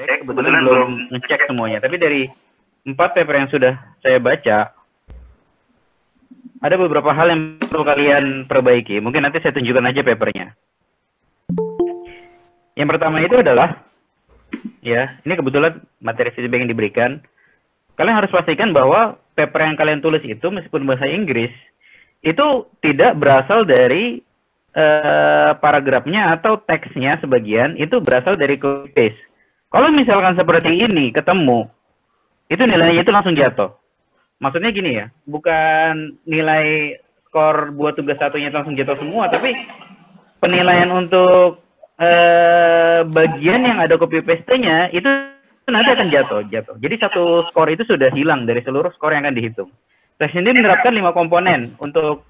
saya kebetulan belum ngecek semuanya, tapi dari 4 paper yang sudah saya baca, ada beberapa hal yang perlu kalian perbaiki. Mungkin nanti saya tunjukkan aja papernya. Yang pertama itu adalah, ya, ini kebetulan materi feedback yang diberikan. Kalian harus pastikan bahwa paper yang kalian tulis itu, meskipun bahasa Inggris, itu tidak berasal dari paragrafnya atau teksnya sebagian, itu berasal dari copy paste. Kalau misalkan seperti ini ketemu, itu nilainya itu langsung jatuh. Maksudnya gini ya, bukan nilai skor buat tugas satunya itu langsung jatuh semua, tapi penilaian untuk bagian yang ada copy paste-nya itu nanti akan jatuh. Jadi satu skor itu sudah hilang dari seluruh skor yang akan dihitung. Saya sendiri menerapkan 5 komponen untuk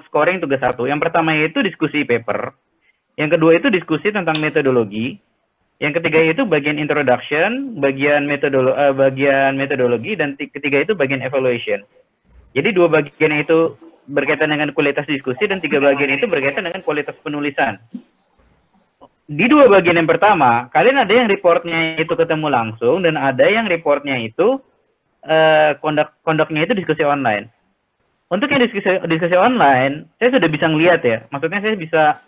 scoring tugas satu. Yang pertama itu diskusi paper. Yang kedua itu diskusi tentang metodologi. Yang ketiga itu bagian introduction, bagian metodologi, dan ketiga itu bagian evaluation. Jadi 2 bagian itu berkaitan dengan kualitas diskusi dan 3 bagian itu berkaitan dengan kualitas penulisan. Di 2 bagian yang pertama, kalian ada yang reportnya itu ketemu langsung dan ada yang reportnya itu konduknya itu diskusi online. Untuk yang diskusi online, saya sudah bisa ngelihat ya. Maksudnya saya bisa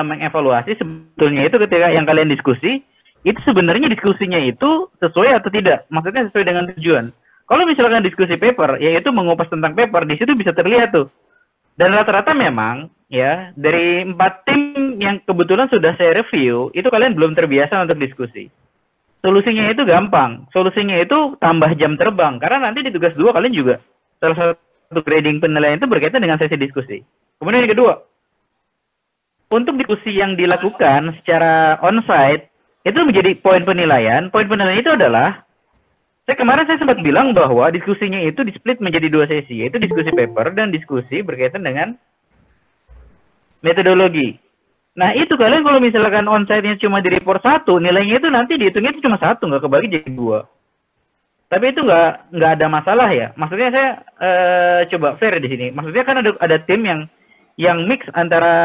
mengevaluasi sebetulnya itu ketika yang kalian diskusi, itu sebenarnya diskusinya itu sesuai atau tidak. Maksudnya sesuai dengan tujuan. Kalau misalkan diskusi paper, yaitu mengupas tentang paper, di situ bisa terlihat tuh. Dan rata-rata memang, ya, dari 4 tim yang kebetulan sudah saya review, itu kalian belum terbiasa untuk diskusi. Solusinya itu gampang. Solusinya itu tambah jam terbang. Karena nanti di tugas 2 kalian juga salah satu grading penilaian itu berkaitan dengan sesi diskusi. Kemudian yang kedua, untuk diskusi yang dilakukan secara on-site, itu menjadi poin penilaian. Poin penilaian itu adalah, kemarin saya sempat bilang bahwa diskusinya itu di-split menjadi 2 sesi, yaitu diskusi paper dan diskusi berkaitan dengan metodologi. Nah, itu kalian kalau misalkan on-site-nya cuma di report 1, nilainya itu nanti dihitungnya itu cuma 1, nggak kebagi jadi 2. Tapi itu nggak ada masalah ya. Maksudnya saya coba fair di sini. Maksudnya kan ada tim yang mix antara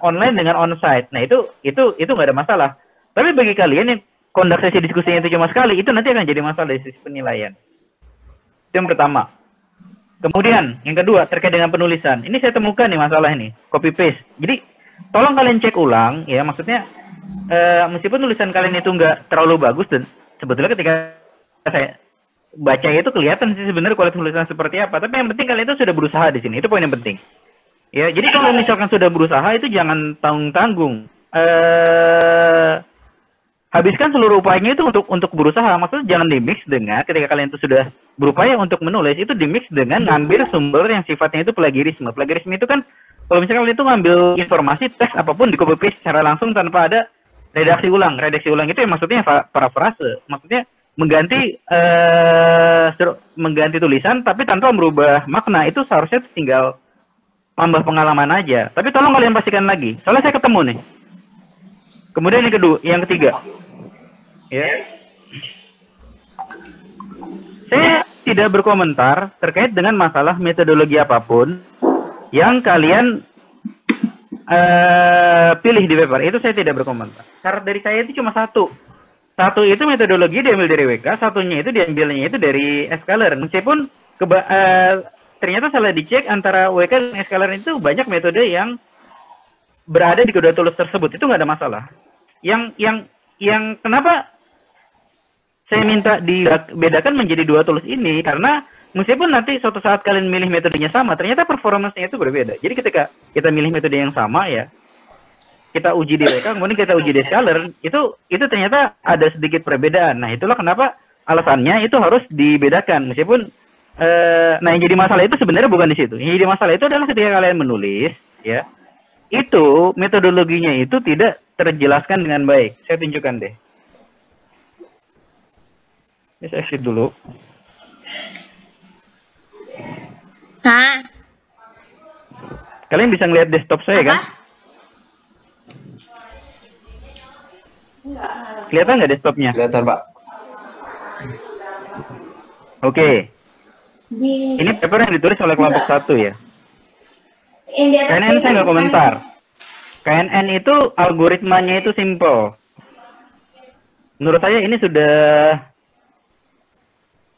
online dengan on-site. Nah, itu nggak ada masalah. Tapi bagi kalian yang kondak sesi diskusinya itu cuma sekali, itu nanti akan jadi masalah dari sisi penilaian. Itu yang pertama. Kemudian, yang kedua, terkait dengan penulisan. Ini saya temukan nih masalah ini, copy paste. Jadi, tolong kalian cek ulang, ya, maksudnya, meskipun tulisan kalian itu nggak terlalu bagus, dan sebetulnya ketika saya baca itu kelihatan sih sebenarnya kualitas tulisan seperti apa. Tapi yang penting kalian itu sudah berusaha di sini, itu poin yang penting. Ya, jadi kalau misalkan sudah berusaha, itu jangan tanggung-tanggung. Habiskan seluruh upayanya itu untuk berusaha. Maksudnya jangan dimix dengan ketika kalian itu sudah berupaya untuk menulis, itu dimix dengan ngambil sumber yang sifatnya itu plagiarisme. Plagiarisme itu kan kalau misalkan kalian itu ngambil informasi teks apapun di copy paste secara langsung tanpa ada redaksi ulang. Redaksi ulang itu yang maksudnya parafrase. Maksudnya mengganti tulisan tapi tanpa merubah makna. Itu seharusnya tinggal tambah pengalaman aja. Tapi tolong kalian pastikan lagi. Soalnya saya ketemu nih. Kemudian yang ketiga, ya, saya tidak berkomentar terkait dengan masalah metodologi apapun yang kalian pilih di paper. Itu saya tidak berkomentar. Syarat dari saya itu cuma satu. Satu itu metodologi diambil dari WK, satunya itu diambilnya itu dari Scholar. Meskipun ternyata salah dicek antara WK dan Scholar itu banyak metode yang berada di kedua tools tersebut, itu nggak ada masalah. Yang kenapa saya minta dibedakan menjadi 2 tools ini, karena meskipun nanti suatu saat kalian milih metodenya sama, ternyata performance-nya itu berbeda. Jadi ketika kita milih metode yang sama, ya, kita uji di WK, kemudian kita uji di Scholar, itu ternyata ada sedikit perbedaan. Nah, itulah kenapa alasannya itu harus dibedakan. Meskipun, nah, yang jadi masalah itu sebenarnya bukan di situ. Yang jadi masalah itu adalah ketika kalian menulis, ya, itu metodologinya itu tidak terjelaskan dengan baik. Saya tunjukkan deh. Ini saya exit dulu. Nah. Kalian bisa ngeliat desktop saya kan? Kelihatan nggak desktopnya? Kelihatan, Pak. Oke. Ini paper yang ditulis oleh kelompok 1 ya. KNN saya nggak komentar. KNN itu algoritmanya itu simple. menurut saya ini sudah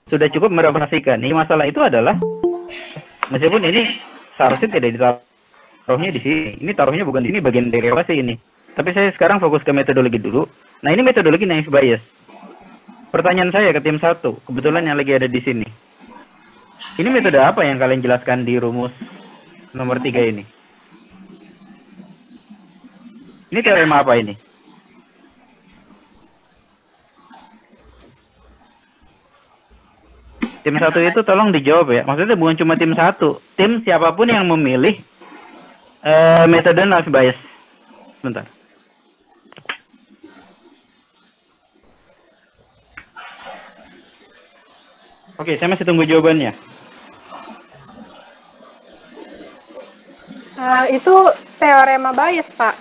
cukup merepresentasikan. Ini masalah itu adalah meskipun ini seharusnya tidak ditaruhnya di sini. Ini taruhnya bukan di sini, bagian dari evaluasi ini. Tapi saya sekarang fokus ke metodologi dulu. Nah, ini metodologi naive bias. Pertanyaan saya ke tim 1, kebetulan yang lagi ada di sini. Ini metode apa yang kalian jelaskan di rumus nomor 3 ini? Ini teorema apa ini? Tim 1 itu tolong dijawab ya. Maksudnya bukan cuma tim 1. Tim siapapun yang memilih metode naive bias. Bentar. Oke, saya masih tunggu jawabannya. Itu teorema bias, Pak.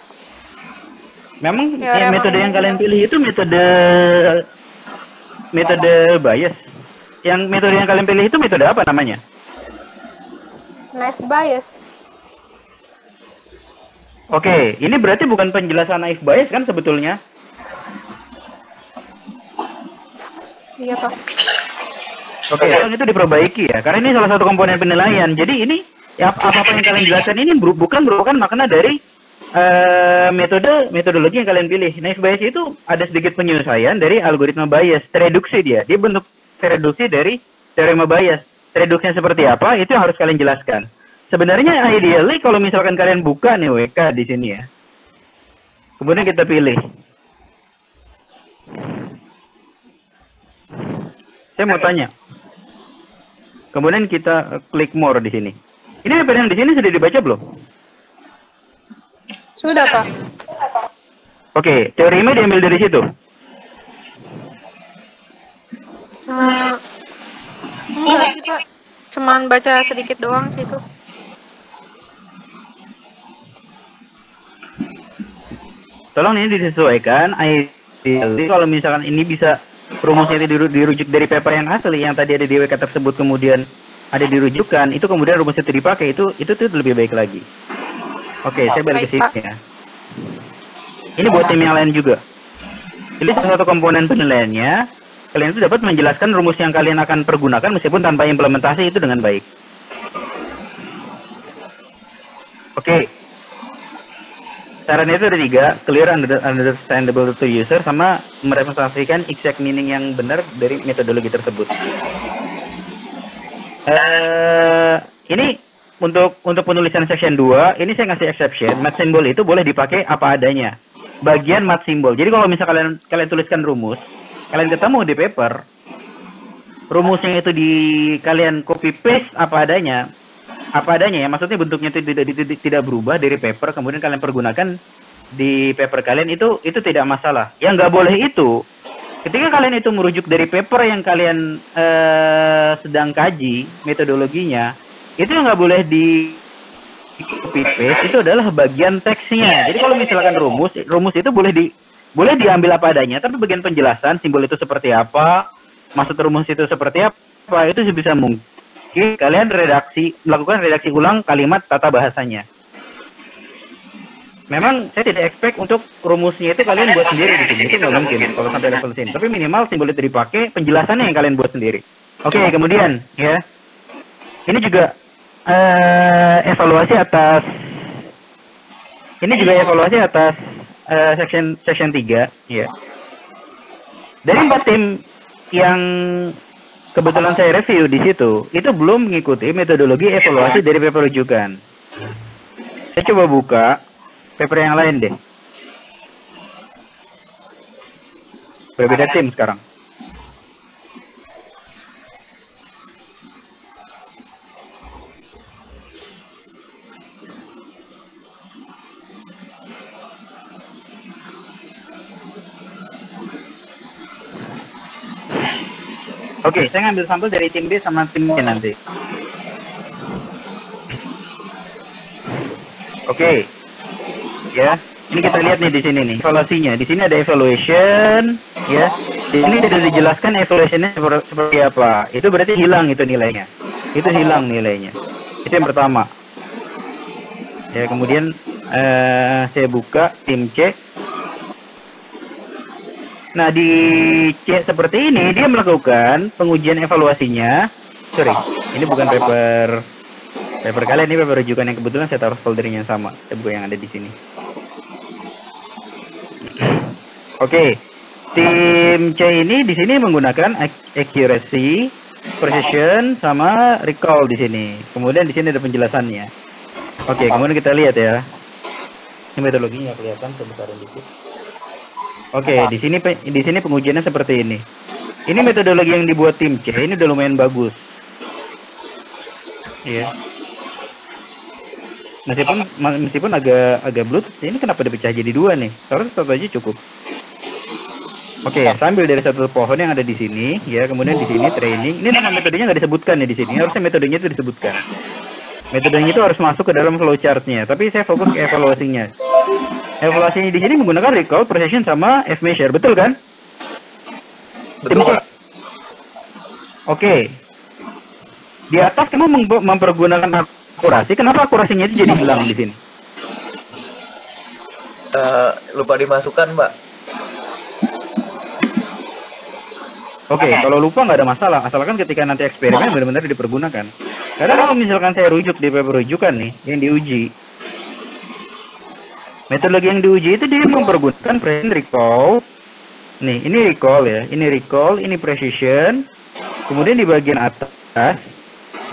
Memang metode yang kalian pilih itu metode bias. Yang metode yang kalian pilih itu metode apa namanya? Naive bias. Oke, ini berarti bukan penjelasan naive bias kan sebetulnya? Iya, Pak. Oke, itu diperbaiki ya, karena ini salah satu komponen penilaian. Jadi ini ya apa-apa yang kalian jelaskan ini bukan merupakan makna dari metodologi yang kalian pilih. Naive bias itu ada sedikit penyelesaian dari algoritma bias, tereduksi dia bentuk tereduksi dari teorema bias. Tereduksinya seperti apa? Itu yang harus kalian jelaskan. Sebenarnya ideally kalau misalkan kalian buka nih WK di sini ya, kemudian kita pilih. Saya mau tanya. Kemudian kita klik more di sini. Ini apa yang di sini sudah dibaca belum? Sudah, Pak. Oke, teorema diambil dari situ. Enggak sih, Pak. Cuman baca sedikit doang sih itu. Tolong ini disesuaikan. Ideally kalau misalkan ini bisa rumusnya itu dirujuk dari paper yang asli yang tadi ada di WK tersebut kemudian ada dirujukan, itu kemudian rumus itu dipakai, itu lebih baik lagi. Oke, saya balik ke sini ya. Ini buat tim yang lain juga. Jadi salah satu komponen penilaiannya, kalian itu dapat menjelaskan rumus yang kalian akan pergunakan meskipun tanpa implementasi itu dengan baik. Oke. Sarannya itu ada 3, clear, understandable to user, sama merepresentasikan exact meaning yang benar dari metodologi tersebut. Ini untuk penulisan section 2, ini saya ngasih exception, math symbol itu boleh dipakai apa adanya. Bagian math symbol. Jadi kalau misalnya kalian tuliskan rumus, kalian ketemu di paper, rumusnya itu kalian copy paste apa adanya ya, maksudnya bentuknya itu tidak berubah dari paper, kemudian kalian pergunakan di paper kalian, itu tidak masalah. Yang nggak boleh itu ketika kalian itu merujuk dari paper yang kalian sedang kaji metodologinya, itu yang nggak boleh di copy paste, itu adalah bagian teksnya. Jadi kalau misalkan rumus itu boleh diambil apa adanya, tapi bagian penjelasan simbol itu seperti apa, maksud rumus itu seperti apa, itu sebisa mungkin kalian melakukan redaksi ulang kalimat tata bahasanya. Memang saya tidak expect untuk rumusnya itu kalian buat sendiri di sini, itu nggak mungkin kalau sampai level sini. Tapi minimal simbol itu dipakai, penjelasannya yang kalian buat sendiri. Oke, kemudian ya, ini juga evaluasi atas section 3 ya. Dari 4 tim yang kebetulan saya review di situ, itu belum mengikuti metodologi evaluasi dari paper rujukan. Saya coba buka paper yang lain deh. Berbeda tim sekarang. Oke, saya ngambil sampel dari tim B sama tim C nanti. Oke. Ya, ini kita lihat nih di sini nih evaluasinya. Di sini ada evaluation, ya. Di sini tidak dijelaskan evaluationnya seperti apa. Itu berarti hilang itu nilainya. Itu hilang nilainya. Itu yang pertama. Ya, kemudian saya buka tim C. Nah, di C seperti ini, dia melakukan pengujian evaluasinya. Sorry, ini bukan paper kalian, ini paper rujukan yang kebetulan saya taruh foldernya yang sama. Saya buka yang ada di sini. Oke, tim C ini di sini menggunakan accuracy, precision, sama recall di sini. Kemudian di sini ada penjelasannya. Oke, kemudian kita lihat ya. Ini metodologinya kelihatan sebesaran dikit. Oke, di sini pengujiannya seperti ini. Ini metodologi yang dibuat tim C, ini udah lumayan bagus. Iya. Meskipun agak bluet, ini kenapa dipecah jadi dua nih? Seharusnya satu aja cukup. Oke, sambil dari satu pohon yang ada di sini, ya, kemudian di sini training. Ini nama metodenya nggak disebutkan ya di sini. Harusnya metodenya itu disebutkan. Metodenya itu harus masuk ke dalam flowchart-nya. Tapi saya fokus ke evaluasinya. Evaluasinya di sini menggunakan recall, precision, sama F-measure, betul kan? Betul, Pak. Oke. Di atas kamu mempergunakan akurasi, kenapa akurasinya itu jadi hilang di sini? Lupa dimasukkan, Pak. Oke, kalau lupa nggak ada masalah, asalkan ketika nanti eksperimen benar-benar dipergunakan. Karena kalau misalkan saya rujuk di paper rujukan nih, yang diuji, metodologi yang diuji itu dia mempergunakan precision, recall. Nih, ini recall ya, ini precision. Kemudian di bagian atas,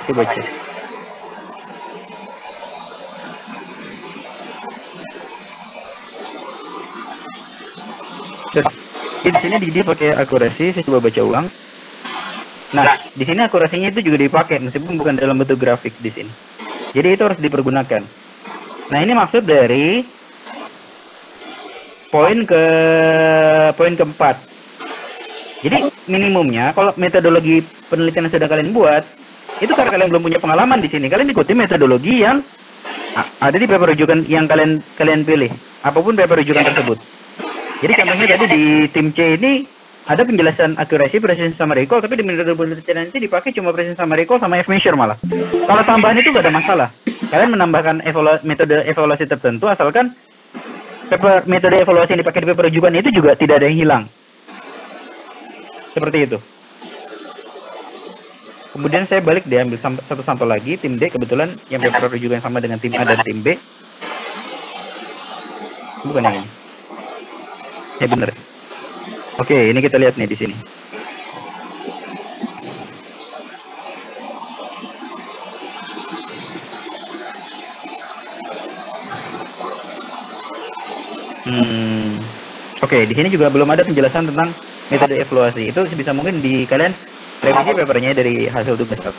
coba cek. Di sini dia pakai akurasi, saya coba baca ulang. Nah, di sini akurasinya itu juga dipakai meskipun bukan dalam bentuk grafik di sini. Jadi itu harus dipergunakan. Nah, ini maksud dari poin keempat. Jadi minimumnya kalau metodologi penelitian yang sudah kalian buat, itu karena kalian belum punya pengalaman di sini, kalian ikuti metodologi yang ada di paper rujukan yang kalian pilih, apapun paper rujukan tersebut. Jadi contohnya tadi di tim C ini ada penjelasan akurasi, precision, sama recall, tapi di metode penelitian nanti dipakai cuma precision sama recall sama F-measure malah. Kalau tambahan itu nggak ada masalah. Kalian menambahkan metode evaluasi tertentu, asalkan metode evaluasi yang dipakai di paper rujukan itu juga tidak ada yang hilang. Seperti itu. Kemudian saya balik deh, ambil satu sampel lagi, tim D, kebetulan yang paper rujukan yang sama dengan tim A dan tim B. Bukan yang ini. Ya bener. Oke, ini kita lihat nih di sini. Oke, di sini juga belum ada penjelasan tentang metode evaluasi. Itu sebisa mungkin di kalian revisi papernya dari hasil tugas 1.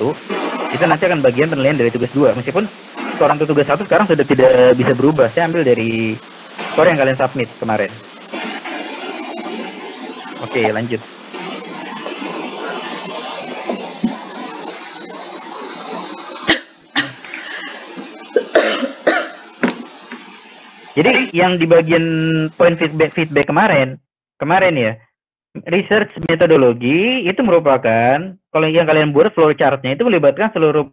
Itu nanti akan bagian penilaian dari tugas 2. Meskipun skor untuk tugas 1 sekarang sudah tidak bisa berubah. Saya ambil dari skor yang kalian submit kemarin. Oke, lanjut. Jadi yang di bagian poin feedback kemarin ya, research metodologi itu merupakan, kalau yang kalian buat flowchart-nya itu melibatkan seluruh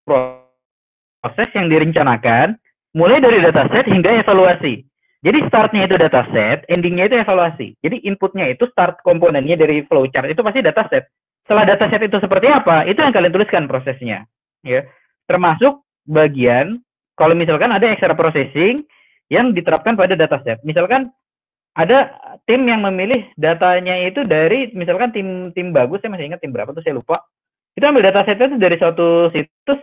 proses yang direncanakan, mulai dari dataset hingga evaluasi. Jadi startnya itu dataset, endingnya itu evaluasi. Jadi inputnya itu start komponennya dari flowchart itu pasti dataset. Setelah dataset itu seperti apa, itu yang kalian tuliskan prosesnya, ya. Termasuk bagian kalau misalkan ada extra processing yang diterapkan pada dataset. Misalkan ada tim yang memilih datanya itu dari, misalkan tim bagus, saya masih ingat tim berapa tuh saya lupa. Itu ambil datasetnya itu dari suatu situs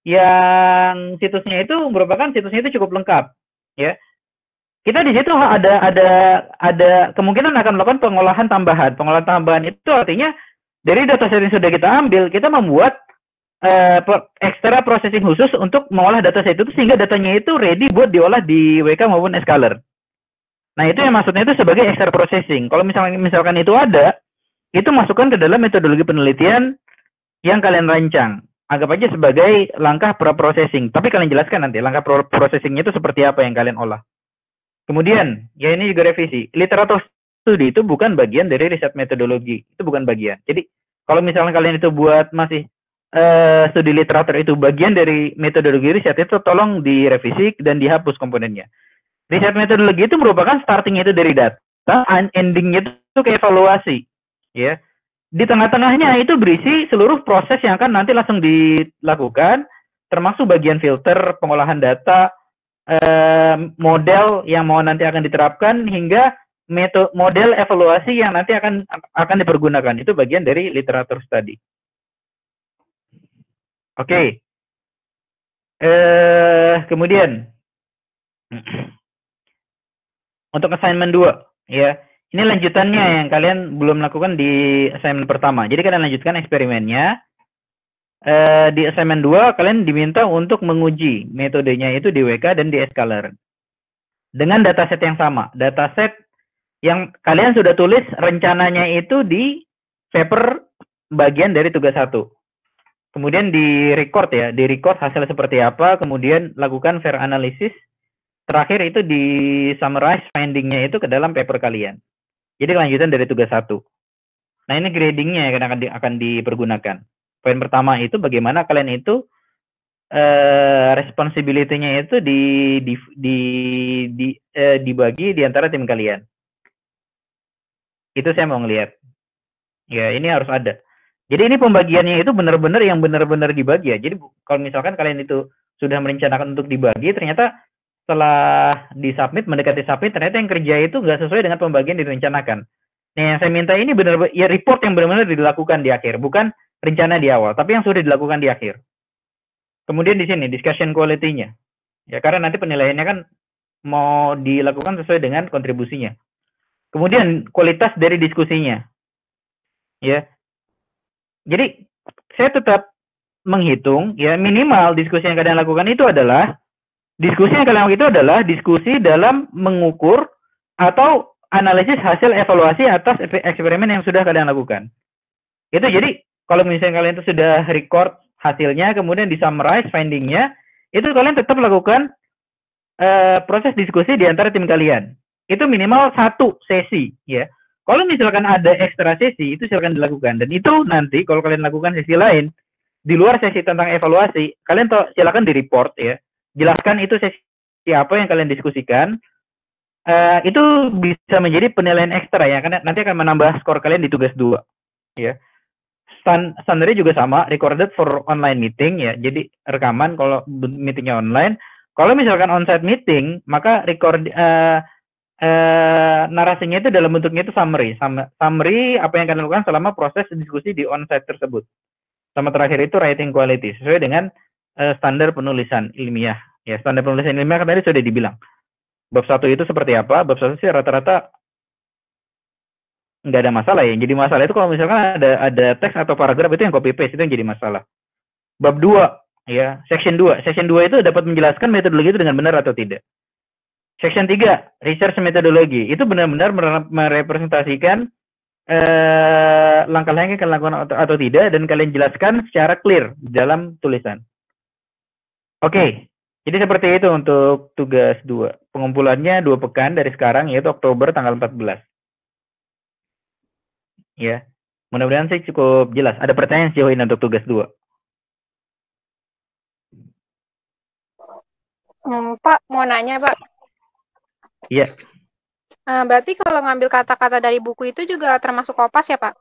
yang situsnya itu merupakan situsnya itu cukup lengkap, ya. Kita di situ ada kemungkinan akan melakukan pengolahan tambahan. Pengolahan tambahan itu artinya dari dataset yang sudah kita ambil, kita membuat extra processing khusus untuk mengolah dataset itu sehingga datanya itu ready buat diolah di WK maupun Scalar. Nah, itu yang maksudnya itu sebagai extra processing. Kalau misalkan itu ada, itu masukkan ke dalam metodologi penelitian yang kalian rancang. Anggap aja sebagai langkah pre-processing. Tapi kalian jelaskan nanti langkah processingnya itu seperti apa yang kalian olah. Kemudian, ya ini juga revisi. Literatur studi itu bukan bagian dari riset metodologi. Itu bukan bagian. Jadi, kalau misalnya kalian itu buat masih studi literatur itu bagian dari metodologi riset, itu tolong direvisi dan dihapus komponennya. Riset metodologi itu merupakan starting itu dari data. endingnya itu ke evaluasi, ya. Di tengah-tengahnya itu berisi seluruh proses yang akan nanti langsung dilakukan, termasuk bagian filter, pengolahan data, model yang mau nanti akan diterapkan, hingga model evaluasi yang nanti akan dipergunakan. Itu bagian dari literatur study. Oke. Kemudian untuk assignment 2, ya. Ini lanjutannya yang kalian belum lakukan di assignment pertama. Jadi kalian lanjutkan eksperimennya. Di assignment 2 kalian diminta untuk menguji metodenya itu di WK dan di Scholar. Dengan dataset yang sama. Dataset yang kalian sudah tulis rencananya itu di paper bagian dari tugas 1. Kemudian di record ya, di record hasil seperti apa, kemudian lakukan fair analysis. Terakhir itu di summarize findingnya itu ke dalam paper kalian. Jadi kelanjutan dari tugas 1. Nah, ini gradingnya yang akan dipergunakan. Poin pertama itu bagaimana kalian itu responsibility-nya itu dibagi di antara tim kalian. Itu saya mau ngelihat. Ya, ini harus ada. Jadi ini pembagiannya itu benar-benar yang benar-benar dibagi ya. Jadi kalau misalkan kalian itu sudah merencanakan untuk dibagi, ternyata setelah disubmit, mendekati submit, ternyata yang kerja itu nggak sesuai dengan pembagian direncanakan. Nah, yang saya minta ini benar-benar ya report yang benar-benar dilakukan di akhir, bukan rencana di awal, tapi yang sudah dilakukan di akhir. Kemudian di sini discussion quality-nya. Ya, karena nanti penilaiannya kan mau dilakukan sesuai dengan kontribusinya. Kemudian kualitas dari diskusinya. Ya. Jadi saya tetap menghitung ya minimal diskusi yang kalian lakukan itu adalah diskusi dalam mengukur atau analisis hasil evaluasi atas eksperimen yang sudah kalian lakukan. Itu jadi kalau misalnya kalian itu sudah record hasilnya, kemudian di summarize findingnya, itu kalian tetap lakukan proses diskusi di antara tim kalian. Itu minimal 1 sesi ya. Kalau misalkan ada ekstra sesi, itu silakan dilakukan. Dan itu nanti kalau kalian lakukan sesi lain, di luar sesi tentang evaluasi, kalian silakan di-report ya. Jelaskan itu sesi apa yang kalian diskusikan. Itu bisa menjadi penilaian ekstra ya, karena nanti akan menambah skor kalian di tugas 2. Ya. Standarnya juga sama, recorded for online meeting ya. Jadi rekaman kalau meetingnya online. Kalau misalkan on-site meeting, maka narasinya itu dalam bentuknya itu summary apa yang kalian lakukan selama proses diskusi di onsite tersebut. Sama terakhir itu writing quality sesuai dengan standar penulisan ilmiah. Ya, standar penulisan ilmiah kan tadi sudah dibilang. Bab 1 itu seperti apa? Bab 1 sih rata-rata nggak ada masalah ya. Yang jadi masalah itu kalau misalkan ada teks atau paragraf itu yang copy paste, itu yang jadi masalah. Bab 2 ya, section 2. Section 2 itu dapat menjelaskan metodologi itu dengan benar atau tidak. Section 3, research metodologi. Itu benar-benar merepresentasikan langkah-langkah yang kalian lakukan atau tidak, dan kalian jelaskan secara clear dalam tulisan. Oke, jadi seperti itu untuk tugas 2. Pengumpulannya 2 pekan dari sekarang, yaitu Oktober tanggal 14. Ya, mudah-mudahan sih cukup jelas. Ada pertanyaan sejauh ini untuk tugas 2? Pak, mau nanya, Pak. Iya. Berarti kalau ngambil kata-kata dari buku itu juga termasuk kopas ya, Pak?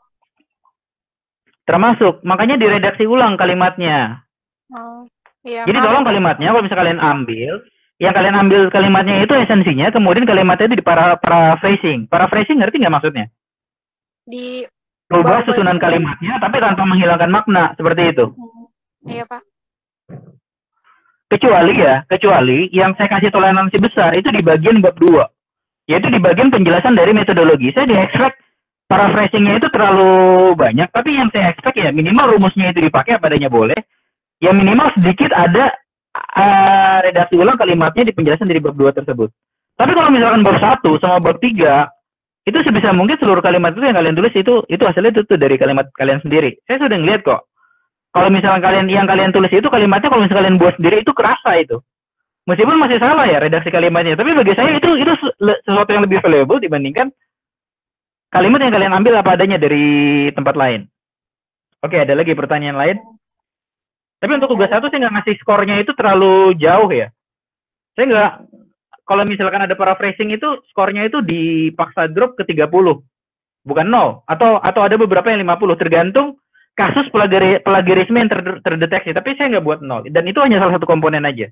Termasuk, makanya diredaksi ulang kalimatnya. Oh, iya. Jadi tolong kalimatnya, kalau misalnya kalian ambil, yang kalian ambil kalimatnya itu esensinya, kemudian kalimatnya itu di paraphrasing. Paraphrasing ngerti nggak maksudnya? Di Rubah susunan kalimatnya, tapi tanpa menghilangkan makna, seperti itu. Iya, Pak. Kecuali yang saya kasih toleransi besar itu di bagian bab 2, yaitu di bagian penjelasan dari metodologi. Saya di-extract paraphrasingnya itu terlalu banyak, tapi yang saya extract ya minimal rumusnya itu dipakai apa adanya boleh, ya minimal sedikit ada redaksi ulang kalimatnya di penjelasan dari bab 2 tersebut. Tapi kalau misalkan bab 1 sama bab 3, itu sebisa mungkin seluruh kalimat itu yang kalian tulis itu hasilnya itu dari kalimat kalian sendiri. Saya sudah ngeliat kok. Kalau misalnya kalian tulis itu kalimatnya, kalau misalnya kalian buat sendiri itu kerasa itu. Meskipun masih salah ya redaksi kalimatnya, tapi bagi saya itu sesuatu yang lebih valuable dibandingkan kalimat yang kalian ambil apa adanya dari tempat lain. Oke, ada lagi pertanyaan lain? Tapi untuk tugas 1 saya nggak ngasih skornya itu terlalu jauh ya. Saya nggak, kalau misalkan ada paraphrasing itu skornya itu dipaksa drop ke 30, bukan 0, atau ada beberapa yang 50, tergantung kasus plagiarisme yang terdeteksi. Tapi saya nggak buat 0, dan itu hanya salah satu komponen aja.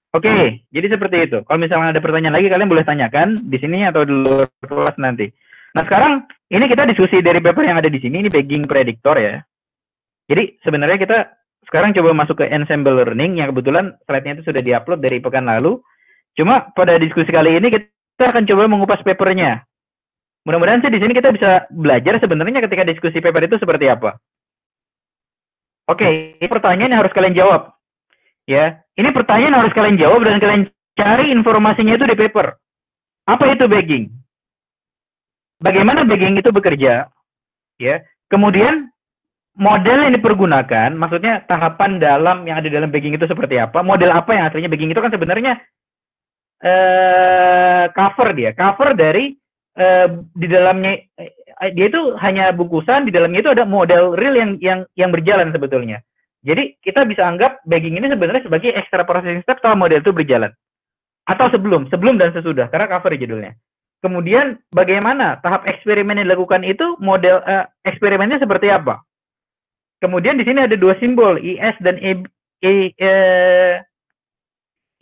Oke, jadi seperti itu. Kalau misalnya ada pertanyaan lagi, kalian boleh tanyakan di sini atau di luar kelas nanti. Nah, sekarang ini kita diskusi dari paper yang ada di sini, ini bagging predictor ya. Jadi sebenarnya kita sekarang coba masuk ke ensemble learning, yang kebetulan slide-nya itu sudah diupload dari pekan lalu. Cuma pada diskusi kali ini kita akan coba mengupas papernya. Mudah-mudahan sih di sini kita bisa belajar sebenarnya ketika diskusi paper itu seperti apa. Oke, ini pertanyaan yang harus kalian jawab. Ya, ini pertanyaan yang harus kalian jawab dan kalian cari informasinya itu di paper. Apa itu bagging? Bagaimana bagging itu bekerja? Ya, kemudian model yang dipergunakan, maksudnya tahapan dalam yang ada dalam bagging itu seperti apa? Model apa yang aslinya bagging itu kan sebenarnya cover dari di dalamnya dia itu hanya bungkusan, di dalamnya itu ada model real yang berjalan sebetulnya. Jadi kita bisa anggap bagging ini sebenarnya sebagai extra processing step setelah model itu berjalan. Atau sebelum dan sesudah, karena cover judulnya. Kemudian bagaimana tahap eksperimen yang dilakukan itu, model eksperimennya seperti apa? Kemudian di sini ada dua simbol, IS dan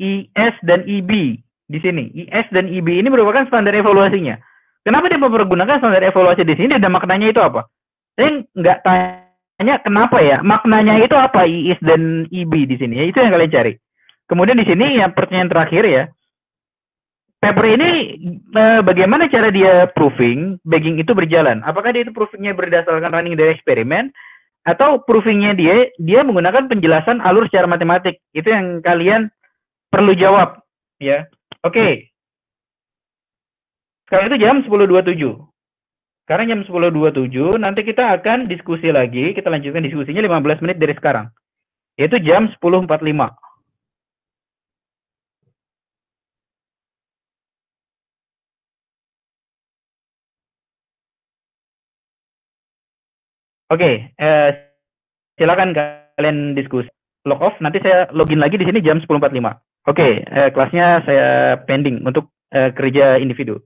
IS dan IB di sini. IS dan IB ini merupakan standar evaluasinya. Kenapa dia mempergunakan standar evaluasi di sini dan maknanya itu apa? Saya nggak tanya kenapa ya, maknanya itu apa IS dan IB di sini. Ya, itu yang kalian cari. Kemudian di sini yang pertanyaan terakhir ya. Paper ini bagaimana cara dia proving bagging itu berjalan? Apakah dia itu provingnya berdasarkan running dari eksperimen, atau provingnya dia menggunakan penjelasan alur secara matematik? Itu yang kalian perlu jawab, ya. Oke. Sekarang itu jam 10.27. Sekarang jam 10.27, nanti kita akan diskusi lagi. Kita lanjutkan diskusinya 15 menit dari sekarang. Yaitu jam 10.45. Oke, silakan kalian diskusi. Log off, nanti saya login lagi di sini jam 10.45. Oke, kelasnya saya pending untuk kerja individu.